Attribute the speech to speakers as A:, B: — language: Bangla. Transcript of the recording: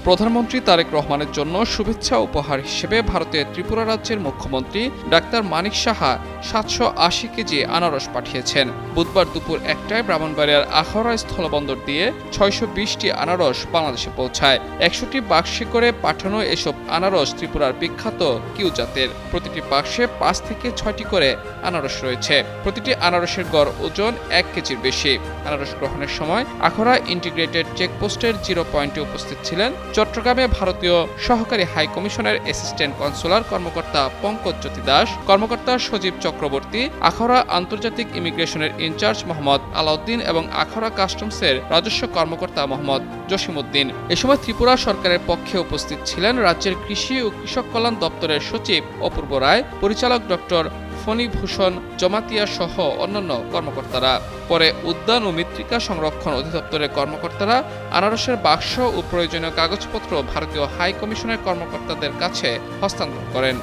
A: প্রধানমন্ত্রী তারেক রহমানের জন্য শুভেচ্ছা উপহার হিসেবে ভারতের ত্রিপুরা রাজ্যের মুখ্যমন্ত্রী ডাক্তার মানিক সাহা 780 কেজি আনারস পাঠিয়েছেন। বুধবার দুপুর 1টায় ব্রাহ্মণবাড়িয়ার আখাউড়া স্থলবন্দর দিয়ে 620টি আনারস বাংলাদেশে পৌঁছায়। 100টি বাক্সে করে পাঠানো এসব আনারস ত্রিপুরার বিখ্যাত কিউ জাতের। প্রতিটি বাক্সে 5 থেকে 6টি করে আনারস রয়েছে। প্রতিটি আনারসের গড় ওজন 1 কেজির বেশি। আনারস গ্রহণের সময় আখাউড়া ইন্টিগ্রেটেড চেকপোস্টের 0 পয়েন্টে উপস্থিত ছিলেন চট্টগ্রামে ভারতীয় সহকারী হাই কমিশনের অ্যাসিস্ট্যান্ট কনসুলার কর্মকর্তা পঙ্কজ জ্যোতি দাস, কর্মকর্তা সজীব চক্রবর্তী, আখাউড়া আন্তর্জাতিক ইমিগ্রেশনের ইনচার্জ মোহাম্মদ আলাউদ্দিন এবং আখাউড়া কাস্টমসের রাজস্ব কর্মকর্তা মোহাম্মদ জসিমউদ্দিন। এ সময় ত্রিপুরা সরকারের পক্ষে উপস্থিত ছিলেন রাজ্যের কৃষি ও কৃষক কল্যাণ দপ্তরের সচিব অপূর্ব রায়, পরিচালক ডক্টর ফণীভূষণ জমাতিয়া সহ অন্যান্য কর্মকর্তারা। পরে উদ্যান ও মৃত্তিকা সংরক্ষণ অধিদপ্তরের কর্মকর্তারা আনারসের বাক্স ও প্রয়োজনীয় কাগজপত্র ভারতীয় হাই কমিশনের কর্মকর্তাদের কাছে হস্তান্তর করেন।